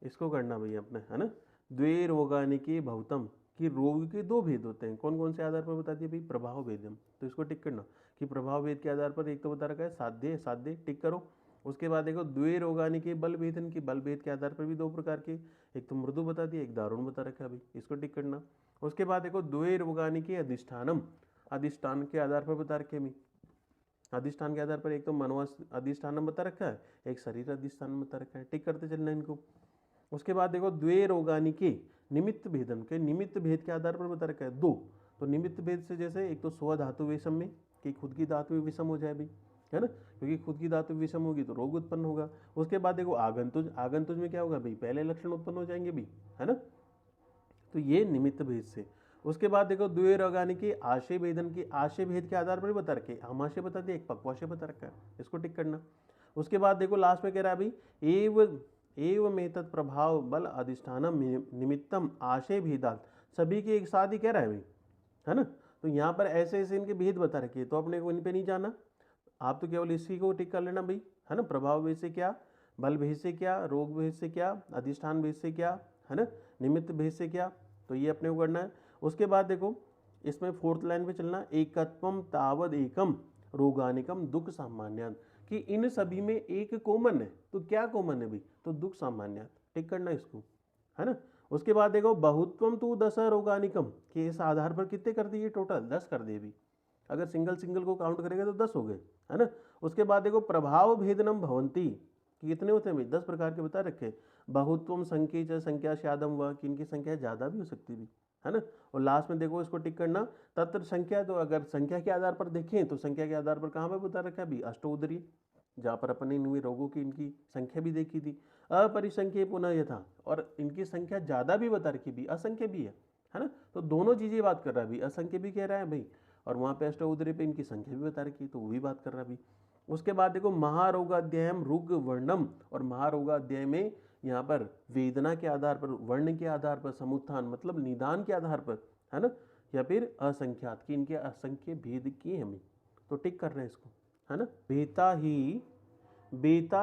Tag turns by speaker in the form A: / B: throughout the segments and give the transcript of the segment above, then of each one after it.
A: इसको करना भैया अपने, है ना। द्वे रोगानि के भवतम, कि रोग के दो भेद होते हैं, कौन कौन से आधार पर बता दिए भाई, प्रभाव भेदम। तो इसको टिक करना कि प्रभाव भेद के आधार पर एक तो बता रखा है साध्य, साध्य टिक करो। उसके बाद देखो द्वे रोगानि के बल भेदन, की बल भेद के आधार पर भी दो प्रकार के, एक तो मृदु बता दिया, एक दारुण बता रखा है अभी, इसको टिक करना। उसके बाद देखो द्वे रोगानि के अधिष्ठानम, अधिष्ठान के आधार पर बता रखे हमें, अधिष्ठान के आधार पर एक तो मनोवास अधिष्ठान बता रखा है, एक शरीर अधिष्ठान बता रखा है, टिक करते चलना इनको। उसके बाद देखो द्वे रोगानि के निमित्त भेदन, के निमित्त भेद के आधार पर बता रखा है दो। तो निमित्त भेद से जैसे एक तो स्व धातु विषम में, कि खुद की धातु विषम हो जाए भी, है ना, क्योंकि खुद की धातु विषम होगी तो रोग उत्पन्न होगा। उसके बाद देखो आगंतुज, आगंतुज में क्या होगा भाई, पहले लक्षण उत्पन्न हो जाएंगे भी, है ना, तो ये निमित्त भेद से। उसके बाद देखो द्वे रोगानि के आशय भेदन, की आशय भेद के आधार पर बता रखे, आमाशय बता दिया, एक पक्वाशय बता रखा है, इसको टिक करना। उसके बाद देखो लास्ट में कह रहा है भाई एवं एतत् प्रभाव बल अधिष्ठानम निमित्तम आशय भेदात, सभी के एक साथ ही कह रहा है भाई, है ना। तो यहाँ पर ऐसे ऐसे इनके भेद बता रखे, तो अपने को इन पे नहीं जाना, आप तो केवल इसी को टिक कर लेना भाई, है ना। प्रभाव भेद से क्या, बल भेद से क्या, रोग भेद से क्या, अधिष्ठान भेद से क्या, है ना, निमित्त भेद से क्या, तो ये अपने को करना है। उसके बाद देखो इसमें फोर्थ लाइन पे चलना, एकत्वम तावद एकम रोगानिकम दुख सामान्यात, कि इन सभी में एक कॉमन है, तो क्या कॉमन है भाई, तो दुख सामान्यात, टिक करना इसको, है ना। उसके बाद देखो बहुत्वम तो 10 रोगानिकम, कि इस आधार पर कितने कर दिए टोटल, 10 कर दिए भी, अगर सिंगल सिंगल को काउंट करेगा तो 10 हो गए, है ना। उसके बाद देखो प्रभाव भेदनम भवंती, कि कितने होते हैं भाई, 10 प्रकार के बता रखे। बहुत्वम संख्या संख्या श्यादम व, कि इनकी संख्या ज्यादा भी हो सकती भी, है ना। और लास्ट में देखो इसको टिक करना तत्र संख्या, तो अगर संख्या के आधार पर देखें तो संख्या के आधार पर कहाँ पर बता रखा है अभी, अष्टोदरी, जहाँ पर अपन ने इन रोगों की इनकी संख्या भी देखी थी। अपरिसंख्य पुनः यथा, और इनकी संख्या ज्यादा भी बता रखी भी, असंख्य भी है ना। तो दोनों चीजें बात कर रहा है अभी, असंख्य भी कह रहा है भाई, और वहाँ पे अष्टोदरी पे इनकी संख्या भी बता रखी, तो वो भी बात कर रहा है अभी। उसके बाद देखो महारोगाध्याय रुग वर्णम, और महारोगाध्याय में यहाँ पर वेदना के आधार पर, वर्ण के आधार पर, समुत्थान मतलब निदान के आधार पर, है ना, या फिर असंख्यात, की इनके असंख्य भेद किए हमें, तो टिक कर रहे हैं इसको, है ना। बेता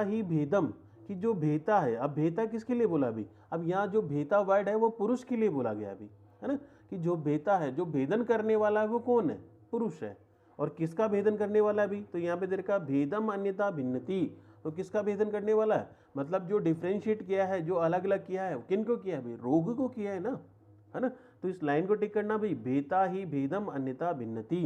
A: ही भेदम, कि जो भेता है, अब भेता किसके लिए बोला अभी, अब यहाँ जो भेता वर्ड है वो पुरुष के लिए बोला गया अभी, है ना, कि जो भेता है, जो भेदन करने वाला है वो कौन है, पुरुष है। और किसका भेदन करने वाला है अभी, तो यहाँ पे देखा भेदम अन्यथा भिन्नति, तो किसका भेदन करने वाला है, मतलब जो डिफ्रेंशिएट किया है, जो अलग अलग किया है, किन को किया है भाई, रोग को किया है ना, है ना। तो इस लाइन को टिक करना भाई, भेता ही भेदम अन्यथा भिन्नति,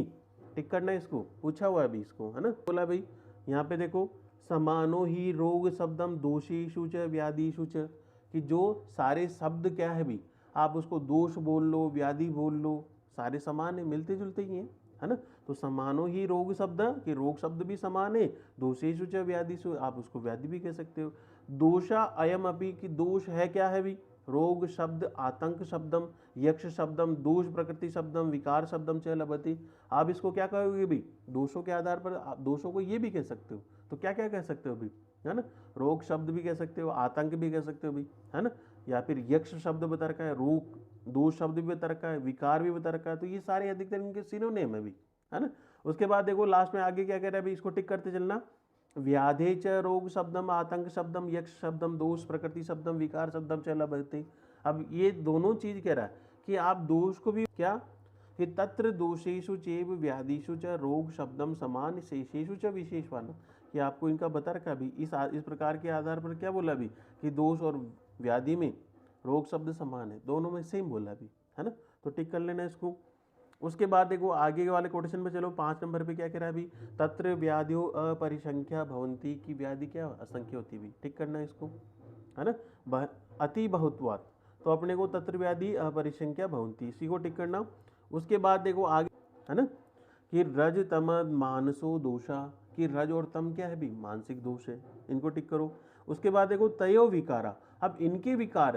A: टिक करना इसको, पूछा हुआ है अभी इसको, है ना। बोला भाई यहाँ पे देखो समानो ही रोग शब्दम दोषेषु च व्याधिषु च, कि जो सारे शब्द क्या है भी, आप उसको दोष बोल लो, व्याधि बोल लो, सारे समान है, मिलते जुलते ही हैं, है ना। तो समानो ही रोग शब्द, कि रोग शब्द भी समान है, दोषेषु च व्याधिषु, आप उसको व्याधि भी कह सकते हो। दोषा अयम अपि, कि दोष है क्या है भी, रोग शब्द आतंक शब्दम, यक्ष शब्दम, दोष प्रकृति शब्दम, विकार शब्दम च लभते, आप इसको क्या कहोगे भी, दोषों के आधार पर आप दोषों को ये भी कह सकते हो, तो क्या क्या कह सकते हो भी, है ना, रोग शब्द भी कह सकते हो, आतंक भी कह सकते हो भी, है ना, या फिर यक्ष शब्द बता रखा है, रोग दोष शब्द भी बता रखा है, विकार भी बता रखा है, तो ये सारे अधिकतर इनके सिनोनिम है भी, है ना। उसके बाद देखो लास्ट में आगे क्या कह रहा है अभी, इसको टिक करते चलना, व्याधे च रोग शब्दम, आतंक शब्दम, यक्ष शब्दम, दोष प्रकृति शब्दम, विकार शब्दम च लभते। अब ये दोनों चीज कह रहा है कि आप दोष को भी क्या, कि तत्र दोषेषु चेव व्याधिषु च रोग शब्दम समान शेषेषु च विशेषवान, कि आपको इनका बता रखा भी, इस प्रकार के आधार पर क्या बोला भी, कि दोष और व्याधि में रोग शब्द समान है, दोनों में सेम बोला भी, है ना। तो टिक कर लेना इसको। उसके बाद देखो आगे वाले कोटेशन में चलो, 5 नंबर पे क्या कह रहा है अभी, तत्र व्याधियो अपरिसंख्या भवंती, की व्याधि क्या असंख्य होती भी, टिक करना इसको, है ना। अति बहुत्वात्, तो अपने को तत्र व्याधि अपरिसंख्या भवंती, इसी को टिक करना। उसके बाद देखो आगे, है ना, कि रज तम मानसो दोषा, कि रज और तम क्या है भी, मानसिक दोष है, इनको टिक करो। उसके बाद देखो तयो विकारा, अब इनके विकार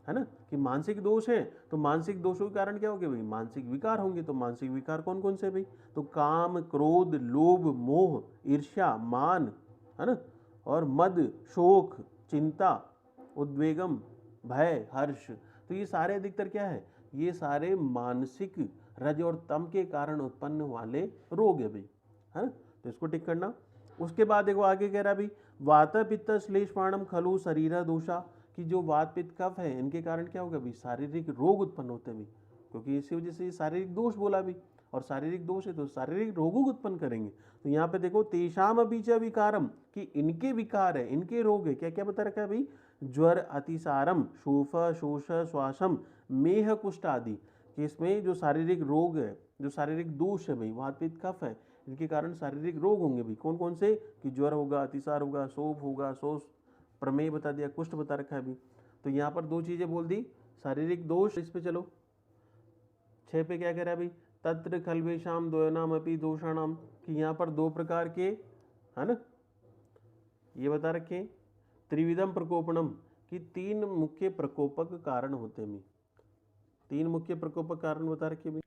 A: है ना, कि मानसिक दोष है, तो मानसिक दोषों के कारण क्या होंगे भाई, मानसिक विकार होंगे, तो मानसिक विकार कौन कौन से भाई, तो काम क्रोध लोभ मोह ईर्ष्या मान, है ना, और मद शोक चिंता उद्वेगम भय हर्ष, तो ये सारे अधिकतर क्या है, ये सारे मानसिक रज और तम के कारण उत्पन्न वाले रोग है भाई, है ना, तो इसको टिक करना। उसके बाद देखो आगे कह रहा है भाई वात पित्त श्लेष प्राणम खलु शरीर दोषा, कि जो वात पित्त कफ है इनके कारण क्या होगा भी, शारीरिक रोग उत्पन्न होते हैं भी, क्योंकि इसी वजह से शारीरिक दोष बोला भी, और शारीरिक दोष है तो शारीरिक रोगों को उत्पन्न करेंगे। तो यहाँ पे देखो तेषाम बीच विकारम, कि इनके विकार है, इनके रोग है, क्या क्या बता रखा है भाई, ज्वर, अतिसारम, शूफ, शोष, श्वासम, मेह, कुष्ठ आदि, कि इसमें जो शारीरिक रोग है, जो शारीरिक दोष है भाई, वात पित्त कफ है, इनके कारण शारीरिक रोग होंगे भी। कौन कौन से, कि ज्वर होगा, अतिसार होगा, शोफ होगा, शोष, प्रमेय बता दिया, कुष्ठ बता रखा है अभी। तो यहाँ पर दो चीजें बोल दी, शारीरिक दोष। इस पे चलो 6 पे क्या कह रहा है भाई, तत्र खल्वेशाम द्वयनाम अपि दोषाणाम, कि यहाँ पर दो प्रकार के, है ना, ये बता रखे। त्रिविधम प्रकोपणम, कि 3 मुख्य प्रकोपक कारण होते हैं, 3 मुख्य प्रकोपक कारण बता रखे भाई।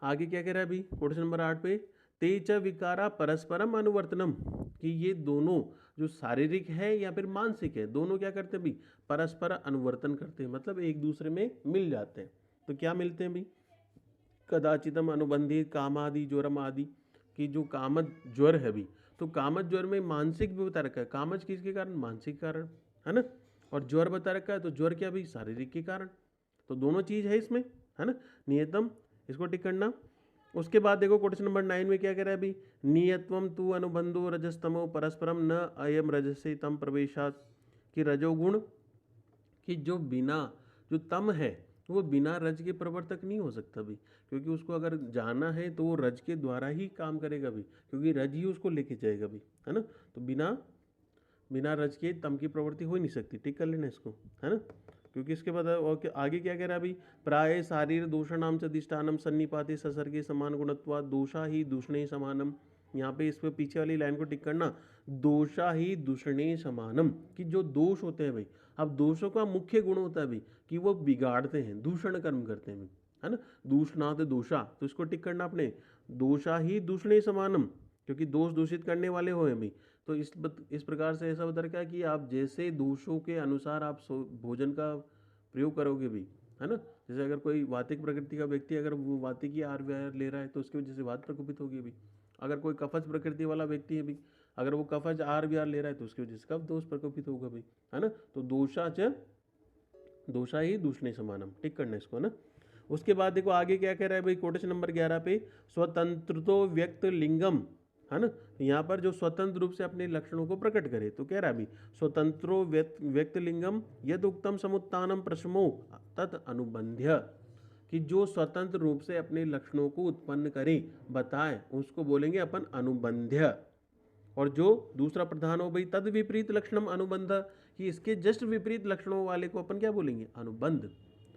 A: आगे क्या कह रहा है भाई, क्वेश्चन नंबर 8 पे, ते च विकारा परस्परम अनुवर्तनम, कि ये दोनों जो शारीरिक है या फिर मानसिक है, दोनों क्या करते हैं भाई, परस्पर अनुवर्तन करते हैं, मतलब एक दूसरे में मिल जाते हैं। तो क्या मिलते हैं भाई, कदाचितम अनुबंधी कामादि ज्वरम आदि, कि जो कामज ज्वर है भी, तो कामज ज्वर में मानसिक भी बता रखा है, कामज किसके कारण, मानसिक कारण, है ना, और ज्वर बता रखा है, तो ज्वर क्या भी, शारीरिक के कारण। तो दोनों चीज है इसमें, है ना, नियतम, इसको टिक करना। उसके बाद देखो क्वेश्चन नंबर 9 में क्या कह रहा है अभी, नियत्वम तु अनुबंधो रजस्तमो परस्परम न अयम रजसे तम प्रवेशात, कि रजोगुण, कि जो बिना, जो तम है वो बिना रज के प्रवर्तक नहीं हो सकता भी, क्योंकि उसको अगर जाना है तो वो रज के द्वारा ही काम करेगा भी, क्योंकि रज ही उसको लेके जाएगा भी, है ना। तो बिना रज के तम की प्रवृत्ति हो ही नहीं सकती, टिक कर लेना इसको, है ना। क्योंकि इसके बाद और आगे क्या कह रहा है अभी, प्राय शारीर दोषाणाम च अधिष्ठानम सन्निपाते ससर्गे समान गुणत्वा दोषा ही दूषणे समानम। यहाँ पे इस पे पीछे वाली लाइन को टिक करना, दोषा ही दूषणे समानम, कि जो दोष होते हैं भाई, अब दोषों का मुख्य गुण होता है भाई कि वो बिगाड़ते हैं, दूषण कर्म करते हैं, है ना, दूषणात दोषा, तो इसको टिक करना अपने, दोषा ही दूषणे समानम, क्योंकि दोष दूषित करने वाले हो भाई। तो इस प्रकार से ऐसा बता रखा है कि आप जैसे दोषों के अनुसार आप भोजन का प्रयोग करोगे भी, है ना। जैसे अगर कोई वातिक प्रकृति का व्यक्ति अगर वो वातिक आहार विहार ले रहा है तो उसकी वजह से वात प्रकोपित होगी भी। अगर कोई कफज प्रकृति वाला व्यक्ति है भी, अगर वो कफज आहार विहार ले रहा है तो उसकी वजह से कफ दोष प्रकोपित होगा भाई, है ना। तो दोषा ही दूषणे समानम, टिक करना इसको ना। उसके बाद देखो आगे क्या कह रहा है भाई, क्वेश्चन नंबर 11 पे, स्वतंत्रतो व्यक्त लिंगम, है ना। यहाँ पर जो स्वतंत्र रूप से अपने लक्षणों को प्रकट करे, तो कह रहा है अभी स्वतंत्रो व्यक्त लिंगम यद उक्तम समुत्थानम प्रश्मो तत् अनुबंध्य, कि जो स्वतंत्र रूप से अपने लक्षणों को उत्पन्न करे, बताए, उसको बोलेंगे अपन अनुबंध्य। और जो दूसरा प्रधान हो भाई तद विपरीत लक्षणम अनुबंध, कि इसके जस्ट विपरीत लक्षणों वाले को अपन क्या बोलेंगे, अनुबंध,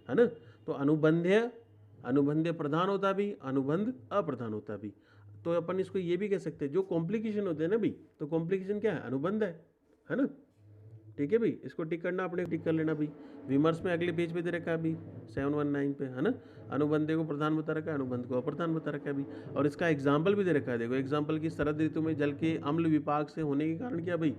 A: है ना। तो अनुबंध्य प्रधान होता भी, अनुबंध अप्रधान होता भी। तो अपन इसको ये भी कह सकते हैं, जो कॉम्प्लिकेशन होते हैं ना भी, तो कॉम्प्लिकेशन क्या है, अनुबंध है ना। ठीक है भाई, इसको टिक करना, अपने टिक कर लेना भाई। विमर्श में अगले पेज पे दे रखा है अभी 719 पे, है ना। अनुबंधे को प्रधान बता रखा है, अनुबंध को अप्रधान बता रखा है अभी। और इसका एग्जाम्पल भी दे रखा है, देखो एग्जाम्पल की शरद ऋतु में जल के अम्ल विपाक से होने के कारण क्या भाई,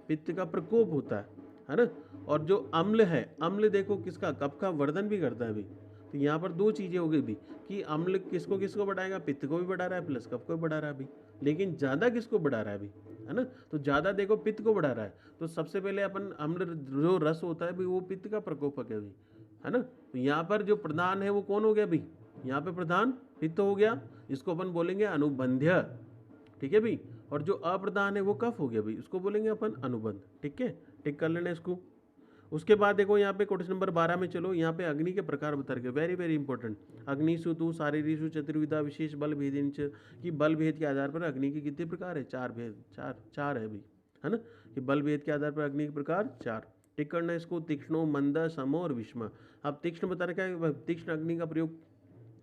A: पित्त का प्रकोप होता है ना। और जो अम्ल है, अम्ल देखो किसका, कफ का वर्धन भी करता है भाई। तो यहाँ पर दो चीजें हो गई भी, कि अम्ल किसको किसको बढ़ाएगा, पित्त को भी बढ़ा रहा है प्लस कफ को भी बढ़ा रहा है अभी। लेकिन ज्यादा किसको बढ़ा रहा है अभी, है ना। तो ज्यादा देखो पित्त को बढ़ा रहा है। तो सबसे पहले अपन अम्ल जो रस होता है भाई वो पित्त का प्रकोपक है भाई, है ना। तो यहाँ पर जो प्रधान है वो कौन हो गया भाई, यहाँ पे प्रधान पित्त हो गया, इसको अपन बोलेंगे अनुबंध्य, ठीक है भाई। और जो अप्रधान है वो कफ हो गया भाई, उसको बोलेंगे अपन अनुबंध, ठीक है, टिक कर लेना इसको। उसके बाद देखो यहाँ पे क्वेश्चन नंबर 12 में चलो, यहाँ पे अग्नि के प्रकार बता रखे, वेरी वेरी इंपॉर्टेंट। अग्निशु तु शारीरिषु चतुर्विधा विशेष बल भेदिन च, कि बल भेद के आधार पर अग्नि के कितने प्रकार है, 4 भेद, चार है भाई, है ना। कि बल भेद के आधार पर अग्नि के प्रकार 4, टिक करना इसको, तीक्ष्णो, मंद, समो और विषम। अब तीक्ष्ण बता रखा है, तीक्ष्ण अग्नि का प्रयोग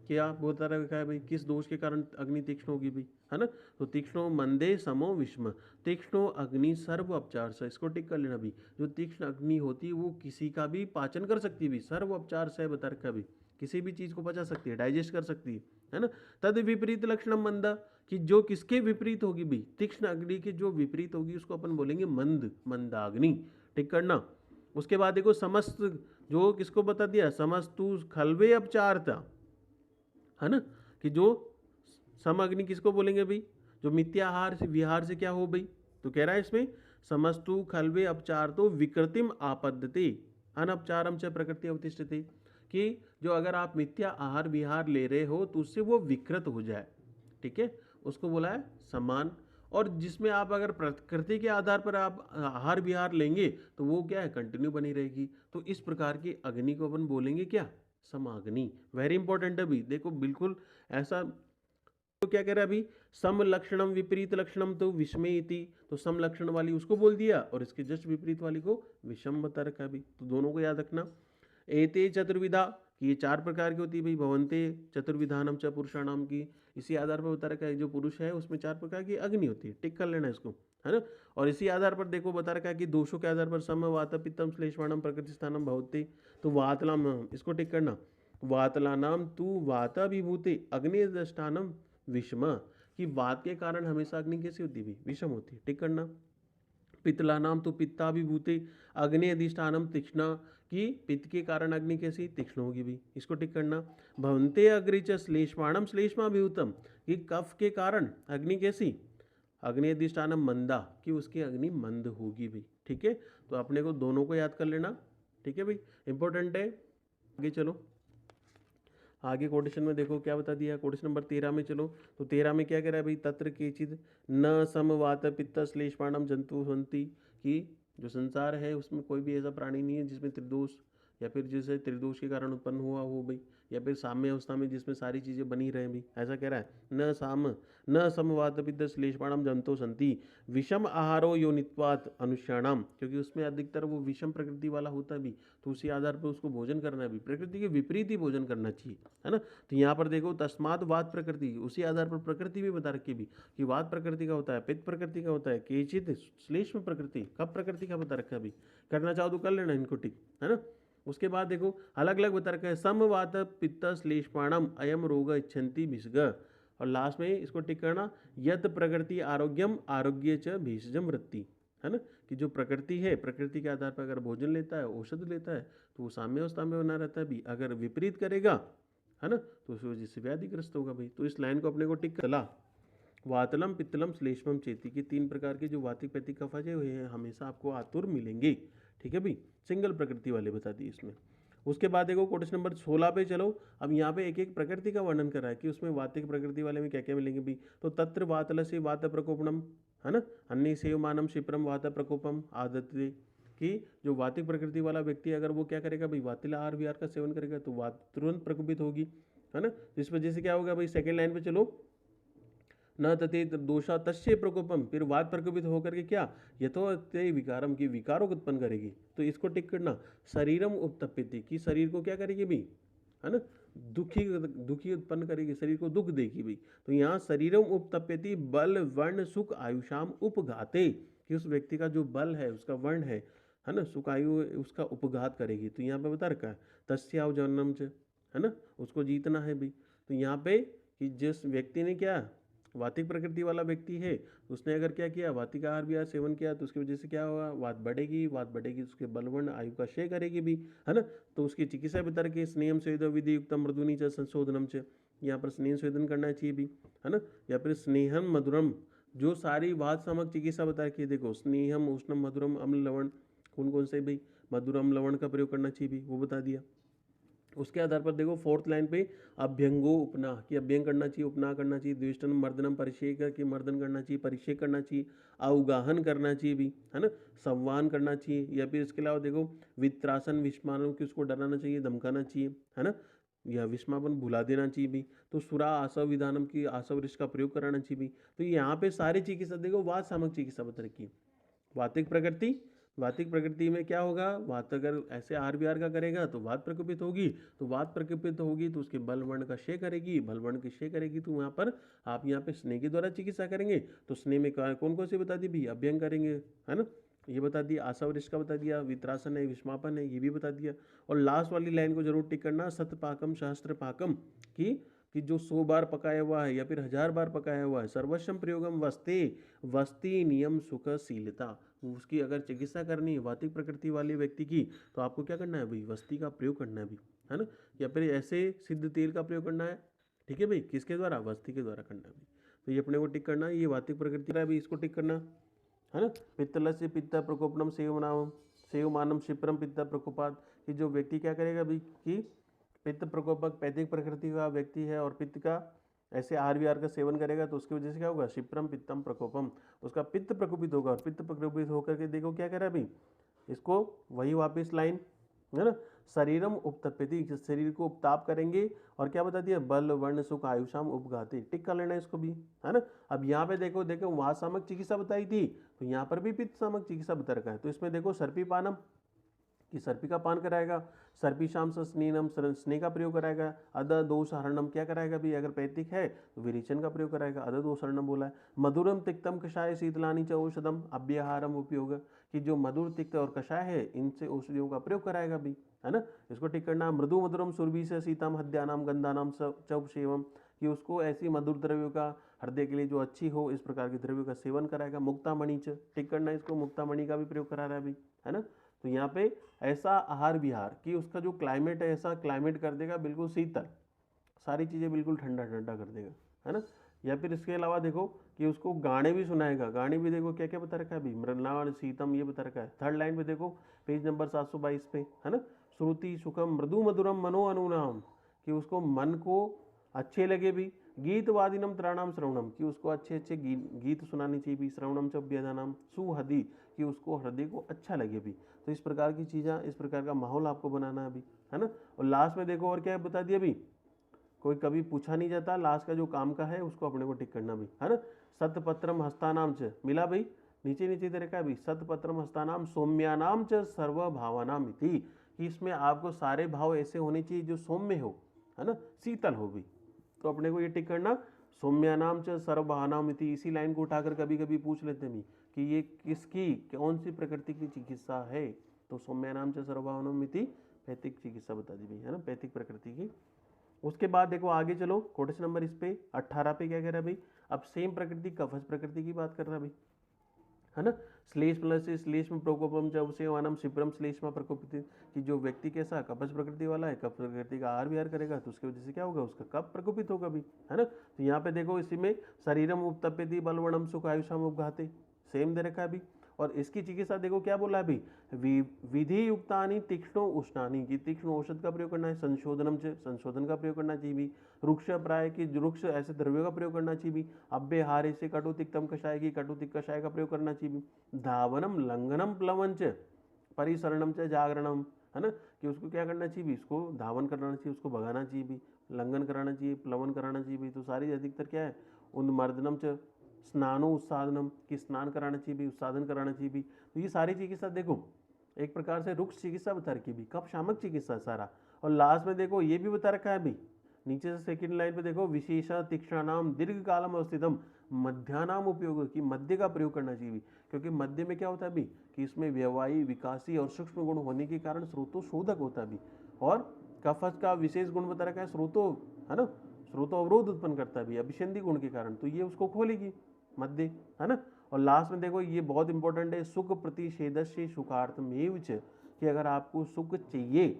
A: क्या बता रखा है भाई, किस दोष के कारण अग्नि तीक्ष्ण होगी भाई, है ना। तो तीक्ष्णो मंदे समो विषम, तीक्ष्णो अग्नि सर्व उपचार से, इसको टिक कर लेना भी। जो तीक्ष्ण अग्नि होती है वो किसी का भी पाचन कर सकती है भी, सर्व उपचार से बता रखा भी, किसी भी चीज को पचा सकती है, डाइजेस्ट कर सकती है ना। तद विपरीत लक्षणम मंदा, कि जो किसके विपरीत होगी भाई, तीक्ष्ण अग्नि के जो विपरीत होगी उसको अपन बोलेंगे मंदाग्नि, टिक करना। उसके बाद देखो समस्त, जो किसको बता दिया, समस्तु खलवे अपचारता, है ना। कि जो सम अग्नि किसको बोलेंगे भाई, जो मिथ्याहार से विहार से क्या हो भाई, तो कह रहा है इसमें समस्तु खलवे अपचार तो विकृतिम आपद्यते, अनपचारम च प्रकृति अवतिष्ठते, कि जो अगर आप मिथ्या आहार विहार ले रहे हो तो उससे वो विकृत हो जाए, ठीक है, उसको बोला है समान। और जिसमें आप अगर प्रकृति के आधार पर आप आहार विहार लेंगे तो वो क्या है, कंटिन्यू बनी रहेगी। तो इस प्रकार की अग्नि को अपन बोलेंगे क्या, समाग्नि। वेरी इंपॉर्टेंट है अभी देखो, बिल्कुल ऐसा। तो क्या कह रहा है अभी, सम लक्षणम विपरीत लक्षणम तो विषमे इति, तो सम लक्षण वाली उसको बोल दिया और इसके जस्ट विपरीत वाली को विषम बता रखा है अभी, तो दोनों को याद रखना। एते चतुर्विधा, कि ये 4 प्रकार की होती है भाई, भवन्ते चतुर्विधानम च पुरुषाणाम की, इसी आधार पर बता रखा है जो पुरुष है उसमें 4 प्रकार की अग्नि होती है, टिक कर लेना इसको, है ना। और इसी आधार पर देखो बता रखा है कि दोषों के आधार पर सम वात पित्तम श्लेष्माणम प्रकृति स्थानम भवते, तो वातलाम, इसको टिक करना, वातलानाम तु वाताभिभूते अग्निदष्टानम विषम, कि वात के कारण हमेशा अग्नि कैसी होती है, विषम होती है, टिक करना। पित्तलानाम तो पित्ताभिभूते अग्नि अधिष्ठानम तीक्ष्णा, कि पित्त के कारण अग्नि कैसी तीक्ष्ण होगी भी, इसको टिक करना। भवन्ते अग्नि च श्लेष्माणम श्लेष्माभिभूतम, कि कफ के कारण अग्नि कैसी, अग्नि अधिष्ठानम मंदा, कि उसकी अग्नि मंद होगी भी, ठीक है। तो अपने को दोनों को याद कर लेना, ठीक है भाई, इंपॉर्टेंट है। आगे चलो, आगे कोटेशन में देखो क्या बता दिया, कोटेशन नंबर 13 में चलो। तो 13 में क्या कह रहा है भाई, तत्र केचिद न समवात पित्त श्लेष्माणम जंतु हंति, कि जो संसार है उसमें कोई भी ऐसा प्राणी नहीं है जिसमें त्रिदोष, या फिर जिसे त्रिदोष के कारण उत्पन्न हुआ हो भाई, या फिर साम्य अवस्था में जिसमें सारी चीजें बनी रहे भी, ऐसा कह रहा है। न समवात पित्त श्लेष्माणम जंतु संति विषम आहारो योनित्वात अनुष्याणाम, क्योंकि उसमें अधिकतर वो विषम प्रकृति वाला होता भी, तो उसी आधार पर उसको भोजन करना भी, प्रकृति के विपरीत ही भोजन करना चाहिए, है ना। तो यहाँ पर देखो तस्मात वात प्रकृति, उसी आधार पर प्रकृति भी बता रखी भी, कि वात प्रकृति का होता है, पित्त प्रकृति का होता है, केचित श्लेष्म प्रकृति, कब प्रकृति का बता रखा है अभी, करना चाहो तो कर लेना इनको टिक, है ना। उसके बाद देखो अलग अलग बता रखा है, समवात पित्त श्लेष्माणम अयम रोग इच्छन्ति भिषग, और लास्ट में इसको टिक करना, यत प्रकृति आरोग्यम आरोग्य च भेषजम वृत्ति, है ना, कि जो प्रकृति है, प्रकृति के आधार पर अगर भोजन लेता है, औषध लेता है, तो वो साम्य अवस्था में बना रहता है भी, अगर विपरीत करेगा, है ना, तो उस वजह से व्याधिग्रस्त होगा भाई। तो इस लाइन को अपने को टिक चला। वातलम पित्तलम श्लेष्मम चेती, के 3 प्रकार के जो वातिक पैतिक कफज है वे हमेशा आपको आतुर मिलेंगे, ठीक है भाई, सिंगल प्रकृति वाले बता दिए इसमें। उसके बाद देखो कोटेशन नंबर 16 पे चलो। अब यहाँ पे एक एक प्रकृति का वर्णन करा है कि उसमें वातिक प्रकृति वाले में क्या क्या मिलेंगे भी। तो तत्र वातल से वात प्रकोपणम, है ना, अन्य सेव मानम शिप्रम वात प्रकोपम आदत्ते, कि जो वातिक प्रकृति वाला व्यक्ति अगर वो क्या करेगा भाई, वातिल आहार विहार का सेवन करेगा तो वात तुरंत प्रकोपित होगी, है ना। इस वजह से क्या होगा भाई, सेकेंड लाइन पे चलो, न तथे दोषा तस्य प्रकोपम, फिर वाद प्रकोपित होकर के क्या, यथोते विकारम, की विकारों को उत्पन्न करेगी, तो इसको टिक करना। शरीरम उपतप्यति, कि शरीर को क्या करेगी भी, है ना, दुखी दुखी उत्पन्न करेगी, शरीर को दुख देगी भी। तो यहाँ शरीरम उपतप्यति बल वर्ण सुख आयुषाम उपघाते, कि उस व्यक्ति का जो बल है, उसका वर्ण है ना, सुख आयु उसका उपघात करेगी। तो यहाँ पे बता रखा है तस्याव जन्म च, है ना, उसको जीतना है भी। तो यहाँ पे कि जिस व्यक्ति ने क्या, वातिक प्रकृति वाला व्यक्ति है, उसने अगर क्या किया, वातिक आहार विहार सेवन किया, तो उसकी वजह से क्या होगा, वात बढ़ेगी, वात बढ़ेगी तो उसके बलवर्ण आयु का क्षय करेगी भी, है ना। तो उसकी चिकित्सा बता रखी, स्नेहम स्वेद विधि युक्तम मृदुनी च संशोधनम च, यहाँ पर स्नेह स्वेदन करना चाहिए भी, है ना। या फिर स्नेहम मधुरम, जो सारी वात सामक चिकित्सा बता रखी है, देखो स्नेहम उष्णम मधुरम अम्ल लवण, कौन कौन से भाई मधुर अम्ल लवण का प्रयोग करना चाहिए भी, वो बता दिया। उसके आधार पर देखो फोर्थ लाइन पे अभ्यंगो उपना, कि अभ्यंग करना चाहिए, उपना करना चाहिए, द्विष्टन मर्दनम परिषेक, कि मर्दन करना चाहिए, परिषेक करना चाहिए, अवगाहन करना चाहिए भी, है ना, संवाहन करना चाहिए। या फिर इसके अलावा देखो वित्रासन विस्मानों की, उसको डराना चाहिए, धमकाना चाहिए, है ना, या विस्मापन भुला देना चाहिए भी। तो सुरा आसव विधानम की, आसव ऋष का प्रयोग कराना चाहिए भी। तो यहाँ पे सारी चिकित्सा देखो वात सामक चिकित्सा बता रखी, वातिक प्रकृति, वातिक प्रकृति में क्या होगा, वात अगर ऐसे आहार विहार का करेगा तो वात प्रकोपित होगी, तो वात प्रकोपित होगी तो उसके बल वर्ण का क्षय करेगी, बल वर्ण की क्षय करेगी, तो वहाँ पर आप यहाँ पे स्नेह के द्वारा चिकित्सा करेंगे। तो स्नेह में कौन कौन से बता दी भी, अभ्यंग करेंगे, है ना, ये बता दिया, आसावरिश का बता दिया, वित्रासन है, विस्मापन है, ये भी बता दिया। और लास्ट वाली लाइन को जरूर टिक करना, सतपाकम सहस्त्र पाकम, कि जो 100 बार पकाया हुआ है या फिर 1000 बार पकाया हुआ है, सर्वस्वम प्रयोगम वस्ते वस्ती नियम सुखशीलता, उसकी अगर चिकित्सा करनी है वातिक प्रकृति वाले व्यक्ति की, तो आपको क्या करना है भाई, वस्ती का प्रयोग करना है भाई, है ना, या फिर ऐसे सिद्ध तेल का प्रयोग करना है, ठीक है भाई, किसके द्वारा, वस्ती के द्वारा करना है भाई। तो ये अपने को टिक करना है, ये वातिक प्रकृति का है भाई, इसको टिक करना, है ना। पित्तल से पित्त प्रकोपनम सेवनाम, सेवमानम क्षिप्रम पित्त प्रकोपात, कि जो व्यक्ति क्या करेगा भाई कि पित्त प्रकोपक पैतिक प्रकृति का व्यक्ति है और पित्त का ऐसे आहार विहार का सेवन करेगा तो उसकी वजह से क्या होगा, क्षिप्रम पित्तम प्रकोपम, उसका पित्त प्रकोपित होगा। और पित्त प्रकोपित होकर के देखो क्या कह रहा है भाई, इसको वही वापस लाइन है ना, शरीरम उपतप्यति, शरीर को उपताप करेंगे। और क्या बता दिया, बल वर्ण सुख आयुषाम उपघाती, टिक कर लेना इसको भी, है ना। अब यहाँ पे देखो देखो वहाँ सामक चिकित्सा बताई थी, तो यहाँ पर भी पित्त सामक चिकित्सा बता रखा है। तो इसमें देखो सर्पी पानम, कि सर्पी का पान कराएगा, सर्पी शाम से स्नेहम स्नेह का प्रयोग कराएगा, अद दोष हरणम क्या कराएगा भी, अगर पैतिक है तो विरेचन का प्रयोग कराएगा, अद दोष हरणम बोला है। मधुरम तिक्तम कषाय शीतलानी च औषधम अभ्यहारम उपयोग, कि जो मधुर तिक्त और कषाय है इनसे औषधियों का प्रयोग कराएगा भी, है ना। इसको ठीक करना। मृदु मधुरम सुरभि से सीताम हद्यानाम गंधानाम चौपसेवम, कि उसको ऐसी मधुर द्रव्यों का हृदय के लिए जो अच्छी हो इस प्रकार के द्रव्यों का सेवन कराएगा। मुक्तामणि च, ठीक करना इसको, मुक्तामणि का भी प्रयोग करा रहा है अभी, है ना। तो यहाँ पे ऐसा आहार विहार कि उसका जो क्लाइमेट है ऐसा क्लाइमेट कर देगा बिल्कुल शीतल, सारी चीज़ें बिल्कुल ठंडा ठंडा कर देगा, है ना। या फिर इसके अलावा देखो कि उसको गाने भी सुनाएगा, गाने भी देखो क्या क्या बता रखा है अभी, मृणाल शीतम ये बता रखा है। थर्ड लाइन पे देखो पेज नंबर 722 पे, है ना। श्रुति सुखम मृदु मधुरम मनो अनुनाम, कि उसको मन को अच्छे लगे भी। गीत वादिनम त्राणाम श्रवणम, कि उसको अच्छे अच्छे गीत सुनानी चाहिए भी। श्रवणम च व्यधानाम सुहदी, कि उसको हृदय को अच्छा लगे भी। तो इस प्रकार की चीज़ें, इस प्रकार का माहौल आपको बनाना है अभी, है ना। और लास्ट में देखो और क्या बता दिया अभी, कोई कभी पूछा नहीं जाता, लास्ट का जो काम का है उसको अपने को टिक करना भी, है ना। सतपत्रम हस्तानाम च, मिला भाई, नीचे नीचे दे रखा है भी, सतपत्रम हस्तानाम सौम्यानाम च सर्व भावनाम इति, कि इसमें आपको सारे भाव ऐसे होने चाहिए जो सौम्य हो, है ना, शीतल हो भी। तो अपने को ये टिक करना, सौम्यानाम च सर्वभावनाम इति। इसी लाइन को उठाकर कभी कभी पूछ लेते हैं कि ये किसकी कौन सी प्रकृति की चिकित्सा है, तो सौम्यानाम च सर्वभावनाम इति पैतिक चिकित्सा बता दी भाई, है ना, पैतिक प्रकृति की। उसके बाद देखो आगे चलो, कोटेशन नंबर इस पे 18 पे क्या कह रहा है भाई, अब सेम प्रकृति कफज प्रकृति की बात कर रहा है भाई, है ना। श्लेष प्लस श्लेष्म प्रकोपम जब से वानम शिप्रम श्लेष्मा प्रकोपित, कि जो व्यक्ति कैसा कपच प्रकृति वाला है, कप प्रकृति का आहार विहार करेगा तो उसकी वजह से क्या होगा, उसका कप प्रकोपित होगा भी, है ना। तो यहाँ पे देखो इसी में शरीरम उपतप्यति बलवणम सुख आयुषाम उपघाते, सेम दे रखा है अभी। और इसकी चिकित्सा देखो क्या बोला अभी, विधि युक्तानि तीक्ष्ण उष्णानी, की तीक्ष्ण औषध का प्रयोग करना है। संशोधनम से संशोधन का प्रयोग करना चाहिए भी। रुक्ष प्राय की रुक्ष ऐसे द्रव्यों का प्रयोग करना चाहिए भी। अभ्यहारे से कटुतिक्तम कषाय की कटुतिक कषाय का प्रयोग करना चाहिए भी। धावनम लंघनम प्लवंच परिसरणम च जागरणम, है ना, कि उसको क्या करना चाहिए भी, इसको धावन कराना चाहिए, उसको भगाना चाहिए भी, लंघन कराना चाहिए, प्लवन कराना चाहिए भी। तो सारी अधिकतर क्या है, उन्मर्दनम च स्नानो उत्सादनम, कि स्नान कराना चाहिए भी, उत्सादन कराना चाहिए भी। तो ये सारी चिकित्सा देखो एक प्रकार से रुक्ष चिकित्सा बता रखी भी, कफ शामक चिकित्सा सारा। और लास्ट में देखो ये भी बता रखा है भी, नीचे से सेकंड लाइन पे देखो विशेष तीक्ष्णानाम दीर्घ कालम अवस्थितम मध्यानाम उपयोग, की मध्य का प्रयोग करना चाहिए, क्योंकि मध्य में क्या होता है अभी कि इसमें व्यवहारी विकासी और सूक्ष्म गुण होने के कारण स्रोतो शोधक होता है अभी। और कफज का विशेष गुण बता रखा है स्रोतो, है ना, स्रोतो अवरोध उत्पन्न करता है अभी अभिसंधि गुण के कारण, तो ये उसको खोलेगी मध्य, है ना। और लास्ट में देखो ये बहुत इंपॉर्टेंट है, सुख प्रतिषेधस्य सुखार्थमेव च, कि अगर आपको सुख चाहिए,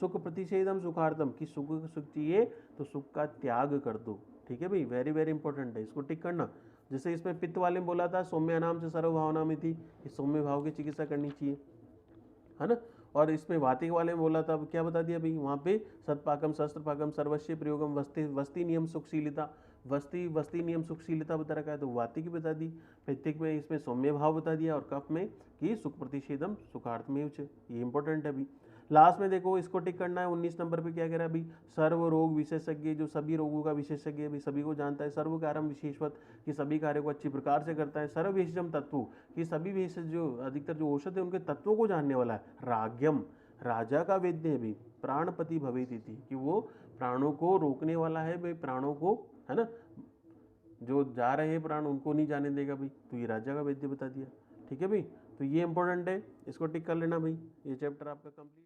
A: सुख प्रतिषेधम सुखार्थम, कि सुख सुख चाहिए तो सुख का त्याग कर दो, ठीक है भाई, वेरी वेरी इंपॉर्टेंट है, इसको टिक करना। जैसे इसमें पित्त वाले में बोला था सौम्य नाम से सर्वभावना में थी, इस सौम्य भाव की चिकित्सा करनी चाहिए, है ना। और इसमें वातिक वाले में बोला था, क्या बता दिया भाई वहाँ पे, सतपाकम शस्त्रपाकम सर्वस्व प्रयोगम वस्ती वस्ती नियम सुखशीलता, वस्ती वस्ती नियम सुखशीलता बता रखा है, तो वाति की बता दी। पैतिक में इसमें सौम्य भाव बता दिया, और कफ में कि सुख प्रतिषेधम सुखार्थमेव च, ये इंपॉर्टेंट है अभी। लास्ट में देखो इसको टिक करना है 19 नंबर पे क्या कह रहा है अभी, सर्व रोग विशेषज्ञ, जो सभी रोगों का विशेषज्ञ भी सभी को जानता है। सर्व कार्यम विशेषवत, कि सभी कार्यों को अच्छी प्रकार से करता है। सर्व भेषजम तत्व, कि सभी भेषज जो अधिकतर जो औषध है उनके तत्वों को जानने वाला है। राग्यम, राजा का वैद्य है भी। प्राणपति भवेतिथि, कि वो प्राणों को रोकने वाला है भाई, प्राणों को, है ना, जो जा रहे हैं प्राण उनको नहीं जाने देगा भाई, तो ये राजा का वैद्य बता दिया, ठीक है भाई। तो ये इंपॉर्टेंट है, इसको टिक कर लेना भाई, ये चैप्टर आपका कंप्लीट।